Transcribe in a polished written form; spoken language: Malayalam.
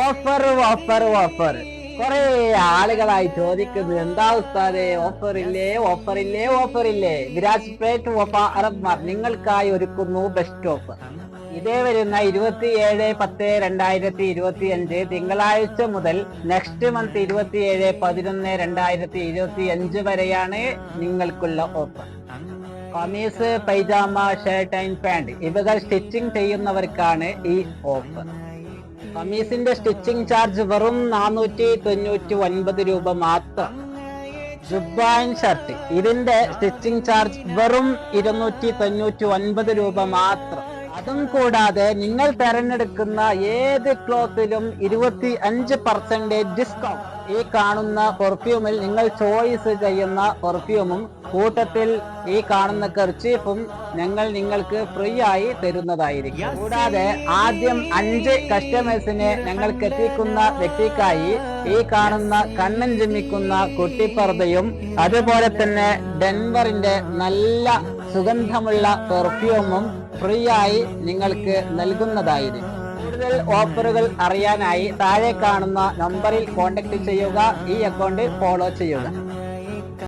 ഓഫർ ഓഫർ ഓഫർ കുറെ ആളുകളായി ചോദിക്കുന്നു, എന്താ ഉസ്താദേ ഓഫർ ഇല്ലേ ഓഫർ ഇല്ലേ ഓഫർ ഇല്ലേ? വിരാജ് പേറ്റ് വഫ അറബ് മാർ നിങ്ങൾക്കായി ഒരുക്കുന്നു ബെസ്റ്റ് ഓഫർ. ഇതേ വരുന്ന 27/10/2025 തിങ്കളാഴ്ച മുതൽ നെക്സ്റ്റ് മന്ത് 27/11/2025 വരെയാണ് നിങ്ങൾക്കുള്ള offer. Kameez, pyjama, shirt and pant ഇവകൾ സ്റ്റിച്ചിങ് ചെയ്യുന്നവർക്കാണ് ഈ ഓഫർ. കമീസിന്റെ സ്റ്റിച്ചിങ് ചാർജ് വെറും 499 രൂപ മാത്രം. ജുബ്ബ ആൻഡ് ഷർട്ട് ഇതിന്റെ സ്റ്റിച്ചിങ് ചാർജ് വെറും 299 രൂപ മാത്രം. അതും കൂടാതെ നിങ്ങൾ തെരഞ്ഞെടുക്കുന്ന ഏത് ക്ലോത്തിലും 25% ഡിസ്കൗണ്ട്. ഈ കാണുന്ന പെർഫ്യൂമിൽ നിങ്ങൾ ചോയ്സ് ചെയ്യുന്ന പെർഫ്യൂമും കൂട്ടത്തിൽ ഈ കാണുന്ന കർച്ചീഫും ഞങ്ങൾ നിങ്ങൾക്ക് ഫ്രീ ആയി തരുന്നതായിരിക്കും. കൂടാതെ ആദ്യം 5 കസ്റ്റമേഴ്സിനെ ഞങ്ങൾക്ക് എത്തിക്കുന്ന വ്യക്തിക്കായി ഈ കാണുന്ന കണ്ണൻ ചിമ്മിക്കുന്ന കുട്ടിപ്പർദയും അതുപോലെ തന്നെ ഡെൻവറിന്റെ നല്ല സുഗന്ധമുള്ള പെർഫ്യൂമും ഫ്രീ ആയി നിങ്ങൾക്ക് നൽകുന്നതായിരിക്കും. കൂടുതൽ ഓഫറുകൾ അറിയാനായി താഴെ കാണുന്ന നമ്പറിൽ കോൺടാക്ട് ചെയ്യുക. ഈ അക്കൗണ്ട് ഫോളോ ചെയ്യുക.